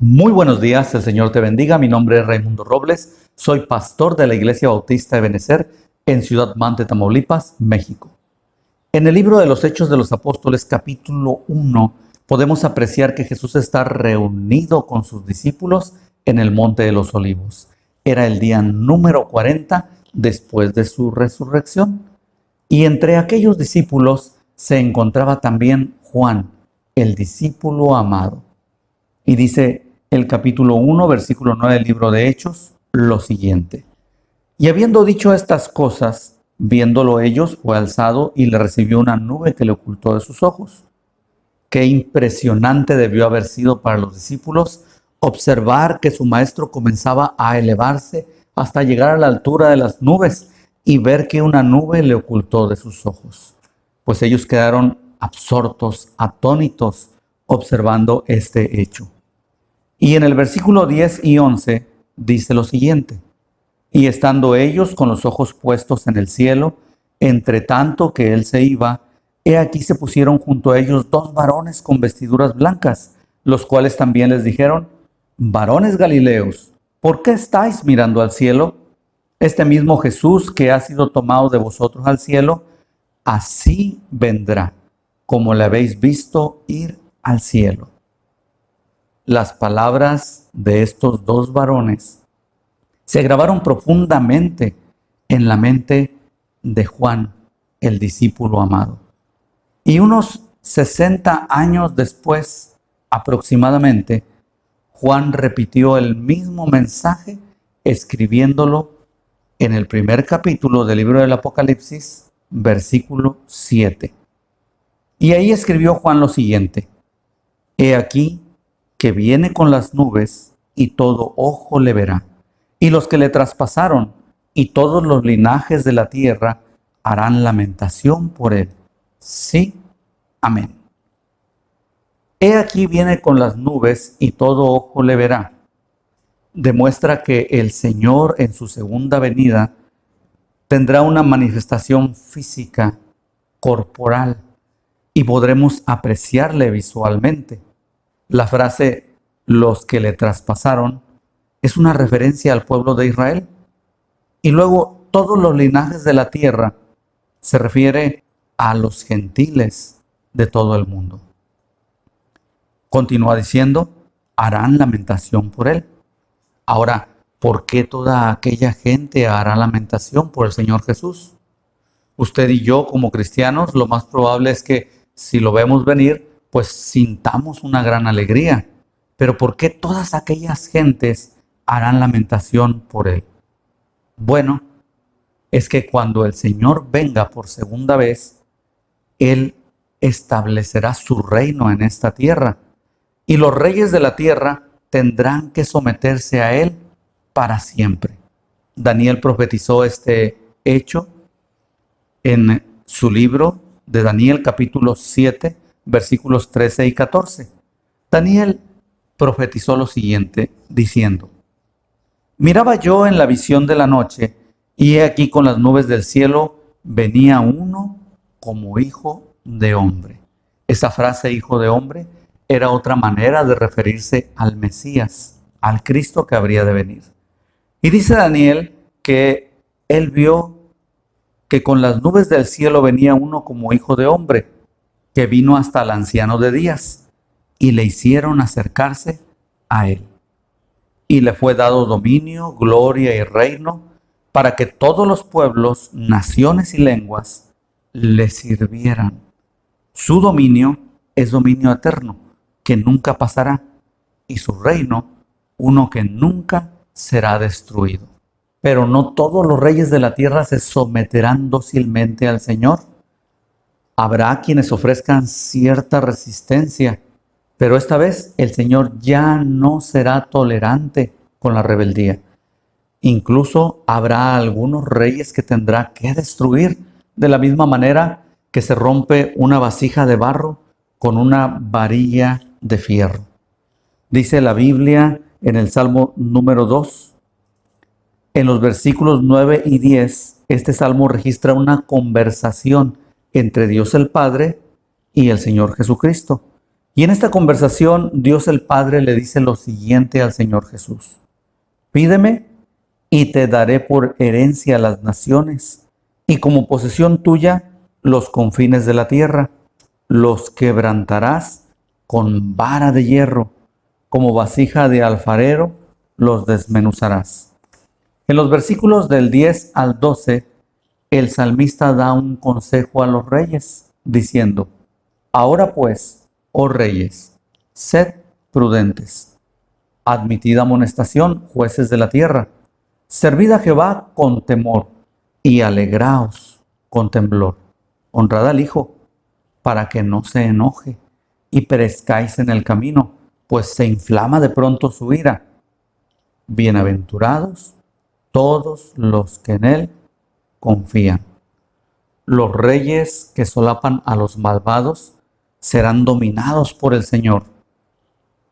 Muy buenos días, el Señor te bendiga. Mi nombre es Raimundo Robles, soy pastor de la Iglesia Bautista de Benecer en Ciudad Mante, Tamaulipas, México. En el libro de los Hechos de los Apóstoles, capítulo 1, podemos apreciar que Jesús está reunido con sus discípulos en el Monte de los Olivos. Era el día número 40 después de su resurrección. Y entre aquellos discípulos se encontraba también Juan, el discípulo amado. Y dice el capítulo 1, versículo 9 del libro de Hechos, lo siguiente. Y habiendo dicho estas cosas, viéndolo ellos, fue alzado y le recibió una nube que le ocultó de sus ojos. Qué impresionante debió haber sido para los discípulos observar que su maestro comenzaba a elevarse hasta llegar a la altura de las nubes y ver que una nube le ocultó de sus ojos. Pues ellos quedaron absortos, atónitos, observando este hecho. Y en el versículo 10 y 11 dice lo siguiente. Y estando ellos con los ojos puestos en el cielo, entre tanto que él se iba, he aquí se pusieron junto a ellos dos varones con vestiduras blancas, los cuales también les dijeron: varones Galileos, ¿por qué estáis mirando al cielo? Este mismo Jesús que ha sido tomado de vosotros al cielo, así vendrá, como le habéis visto ir al cielo. Las palabras de estos dos varones se grabaron profundamente en la mente de Juan, el discípulo amado. Y unos 60 años después, aproximadamente, Juan repitió el mismo mensaje, escribiéndolo en el primer capítulo del libro del Apocalipsis, versículo 7. Y ahí escribió Juan lo siguiente: He aquí que viene con las nubes, y todo ojo le verá, y los que le traspasaron, y todos los linajes de la tierra harán lamentación por él. Sí, amén. He aquí viene con las nubes, y todo ojo le verá. Demuestra que el Señor en su segunda venida tendrá una manifestación física, corporal, y podremos apreciarle visualmente. La frase "los que le traspasaron" es una referencia al pueblo de Israel. Y luego todos los linajes de la tierra se refiere a los gentiles de todo el mundo. Continúa diciendo: harán lamentación por él. Ahora, ¿por qué toda aquella gente hará lamentación por el Señor Jesús? Usted y yo, como cristianos, lo más probable es que si lo vemos venir, pues sintamos una gran alegría. Pero ¿por qué todas aquellas gentes harán lamentación por él? Bueno, es que cuando el Señor venga por segunda vez, Él establecerá su reino en esta tierra. Y los reyes de la tierra tendrán que someterse a Él para siempre. Daniel profetizó este hecho en su libro de Daniel, capítulo 7, versículos 13 y 14. Daniel profetizó lo siguiente, diciendo: Miraba yo en la visión de la noche, y he aquí con las nubes del cielo venía uno como hijo de hombre. Esa frase "hijo de hombre" era otra manera de referirse al Mesías, al Cristo que habría de venir. Y dice Daniel que él vio que con las nubes del cielo venía uno como hijo de hombre, que vino hasta el anciano de días, y le hicieron acercarse a él. Y le fue dado dominio, gloria y reino, para que todos los pueblos, naciones y lenguas le sirvieran. Su dominio es dominio eterno, que nunca pasará, y su reino, uno que nunca será destruido. Pero no todos los reyes de la tierra se someterán dócilmente al Señor. Habrá quienes ofrezcan cierta resistencia, pero esta vez el Señor ya no será tolerante con la rebeldía. Incluso habrá algunos reyes que tendrá que destruir, de la misma manera que se rompe una vasija de barro con una varilla de fierro. Dice la Biblia en el Salmo número 2, en los versículos 9 y 10, este salmo registra una conversación entre Dios el Padre y el Señor Jesucristo. Y en esta conversación, Dios el Padre le dice lo siguiente al Señor Jesús: pídeme y te daré por herencia las naciones, y como posesión tuya los confines de la tierra. Los quebrantarás con vara de hierro, como vasija de alfarero los desmenuzarás. En los versículos del 10 al 12, el salmista da un consejo a los reyes, diciendo: ahora pues, oh reyes, sed prudentes. Admitid amonestación, jueces de la tierra. Servid a Jehová con temor y alegraos con temblor. Honrad al Hijo, para que no se enoje y perezcáis en el camino, pues se inflama de pronto su ira. Bienaventurados todos los que en él confían. Los reyes que solapan a los malvados serán dominados por el Señor.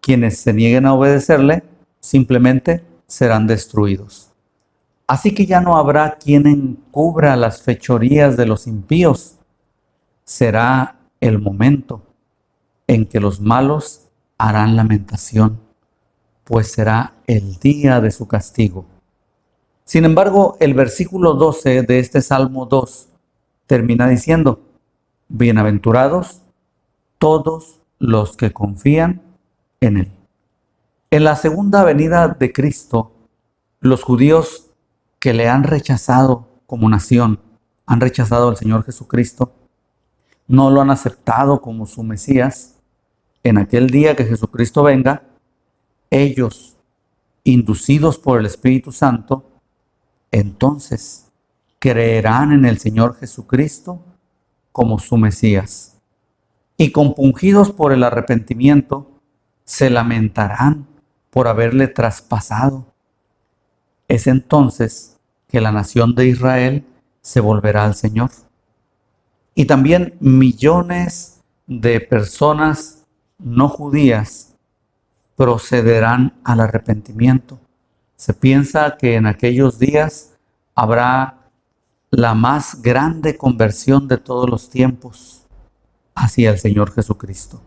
Quienes se nieguen a obedecerle simplemente serán destruidos. Así que ya no habrá quien encubra las fechorías de los impíos. Será el momento en que los malos harán lamentación, pues será el día de su castigo. Sin embargo, el versículo 12 de este Salmo 2 termina diciendo: bienaventurados todos los que confían en él. En la segunda venida de Cristo, los judíos que le han rechazado como nación, han rechazado al Señor Jesucristo, no lo han aceptado como su Mesías. En aquel día que Jesucristo venga, ellos, inducidos por el Espíritu Santo, entonces creerán en el Señor Jesucristo como su Mesías. Y compungidos por el arrepentimiento, se lamentarán por haberle traspasado. Es entonces que la nación de Israel se volverá al Señor. Y también millones de personas no judías procederán al arrepentimiento. Se piensa que en aquellos días habrá la más grande conversión de todos los tiempos hacia el Señor Jesucristo.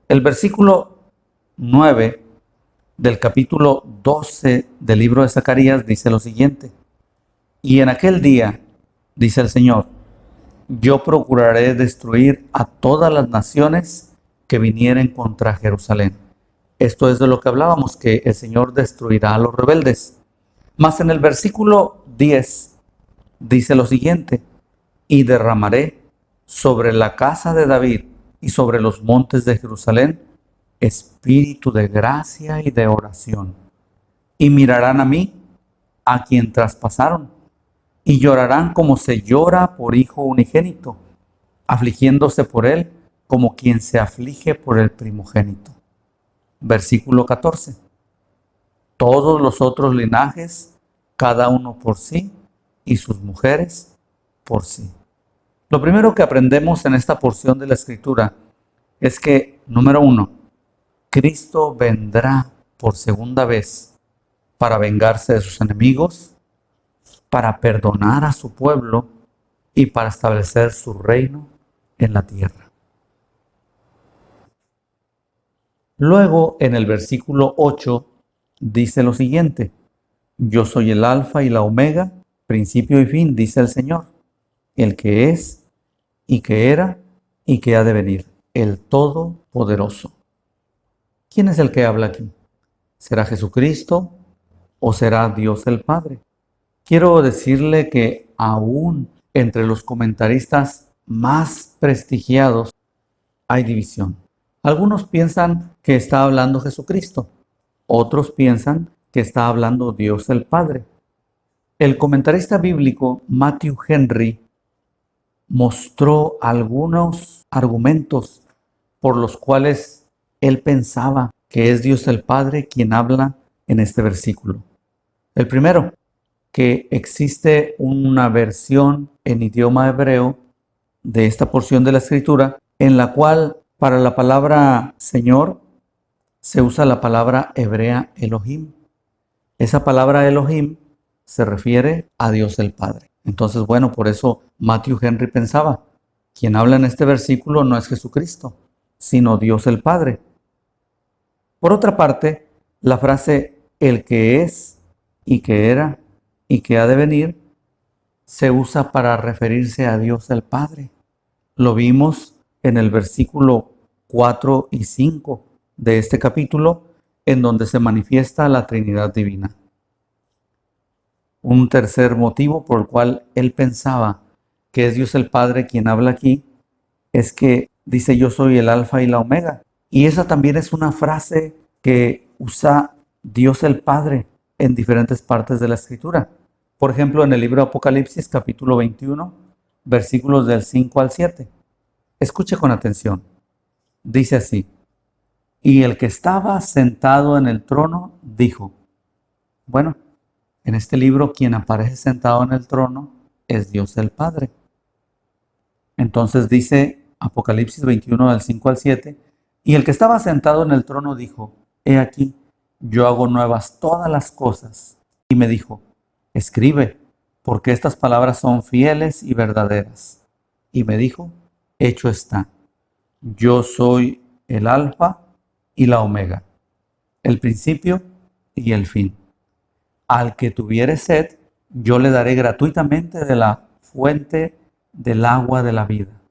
El versículo 9 del capítulo 12 del libro de Zacarías dice lo siguiente: y en aquel día, dice el Señor, yo procuraré destruir a todas las naciones que vinieren contra Jerusalén. Esto es de lo que hablábamos, que el Señor destruirá a los rebeldes. Mas en el versículo 10 dice lo siguiente: y derramaré sobre la casa de David y sobre los montes de Jerusalén espíritu de gracia y de oración. Y mirarán a mí, a quien traspasaron, y llorarán como se llora por hijo unigénito, afligiéndose por él como quien se aflige por el primogénito. Versículo 14. Todos los otros linajes, cada uno por sí, y sus mujeres por sí. Lo primero que aprendemos en esta porción de la Escritura es que, número 1, Cristo vendrá por segunda vez para vengarse de sus enemigos, para perdonar a su pueblo y para establecer su reino en la tierra. Luego, en el versículo 8, dice lo siguiente: yo soy el alfa y la omega, principio y fin, dice el Señor, el que es, y que era, y que ha de venir, el Todopoderoso. ¿Quién es el que habla aquí? ¿Será Jesucristo o será Dios el Padre? Quiero decirle que aún entre los comentaristas más prestigiados hay división. Algunos piensan que está hablando Jesucristo, otros piensan que está hablando Dios el Padre. El comentarista bíblico Matthew Henry mostró algunos argumentos por los cuales él pensaba que es Dios el Padre quien habla en este versículo. El primero, que existe una versión en idioma hebreo de esta porción de la Escritura en la cual para la palabra Señor se usa la palabra hebrea Elohim. Esa palabra Elohim se refiere a Dios el Padre. Entonces, bueno, por eso Matthew Henry pensaba, quien habla en este versículo no es Jesucristo, sino Dios el Padre. Por otra parte, la frase el que es y que era y que ha de venir se usa para referirse a Dios el Padre. Lo vimos en el versículo 4 y 5 de este capítulo, en donde se manifiesta la Trinidad Divina. Un tercer motivo por el cual él pensaba que es Dios el Padre quien habla aquí es que dice: yo soy el Alfa y la Omega. Y esa también es una frase que usa Dios el Padre en diferentes partes de la Escritura. Por ejemplo, en el libro de Apocalipsis, capítulo 21, versículos del 5 al 7. Escuche con atención. Dice así: y el que estaba sentado en el trono dijo. Bueno, en este libro quien aparece sentado en el trono es Dios el Padre. Entonces dice Apocalipsis 21 del 5 al 7, y el que estaba sentado en el trono dijo: he aquí, yo hago nuevas todas las cosas. Y me dijo: escribe, porque estas palabras son fieles y verdaderas. Y me dijo: hecho está, yo soy el Alfa y la Omega, el principio y el fin. Al que tuviere sed, yo le daré gratuitamente de la fuente del agua de la vida.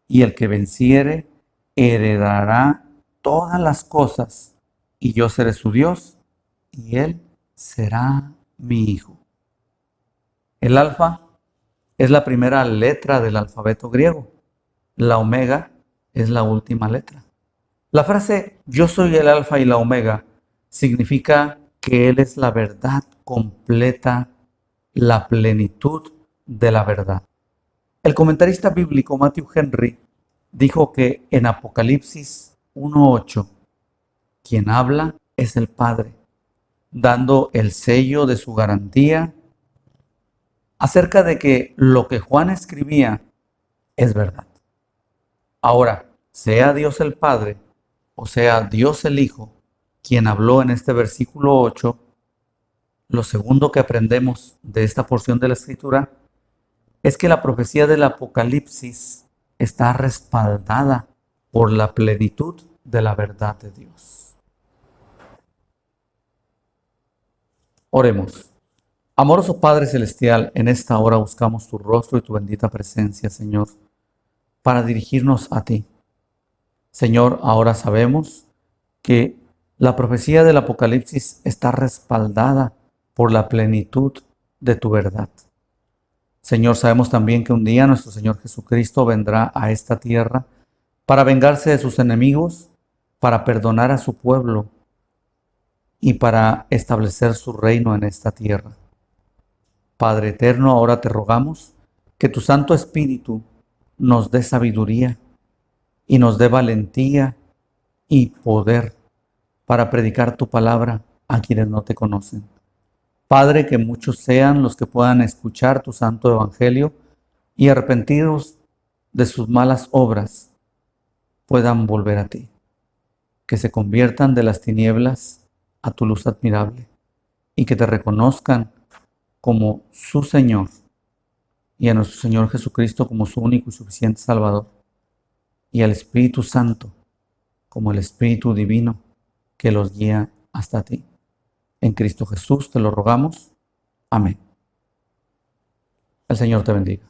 Y el que venciere, heredará todas las cosas, y yo seré su Dios, y él será mi hijo. El alfa es la primera letra del alfabeto griego. La omega es la última letra. La frase yo soy el alfa y la omega significa que Él es la verdad completa, la plenitud de la verdad. El comentarista bíblico Matthew Henry dijo que en Apocalipsis 1:8, quien habla es el Padre, dando el sello de su garantía acerca de que lo que Juan escribía es verdad. Ahora, sea Dios el Padre o sea Dios el Hijo quien habló en este versículo 8, lo segundo que aprendemos de esta porción de la Escritura es que la profecía del Apocalipsis está respaldada por la plenitud de la verdad de Dios. Oremos. Amoroso Padre Celestial, en esta hora buscamos tu rostro y tu bendita presencia, Señor, para dirigirnos a ti. Señor, ahora sabemos que la profecía del Apocalipsis está respaldada por la plenitud de tu verdad. Señor, sabemos también que un día nuestro Señor Jesucristo vendrá a esta tierra para vengarse de sus enemigos, para perdonar a su pueblo y para establecer su reino en esta tierra. Padre eterno, ahora te rogamos que tu Santo Espíritu nos dé sabiduría y nos dé valentía y poder para predicar tu palabra a quienes no te conocen. Padre, que muchos sean los que puedan escuchar tu santo evangelio y arrepentidos de sus malas obras, puedan volver a ti. Que se conviertan de las tinieblas a tu luz admirable y que te reconozcan como su Señor y a nuestro Señor Jesucristo como su único y suficiente Salvador, y al Espíritu Santo como el Espíritu Divino que los guía hasta ti. En Cristo Jesús te lo rogamos. Amén. El Señor te bendiga.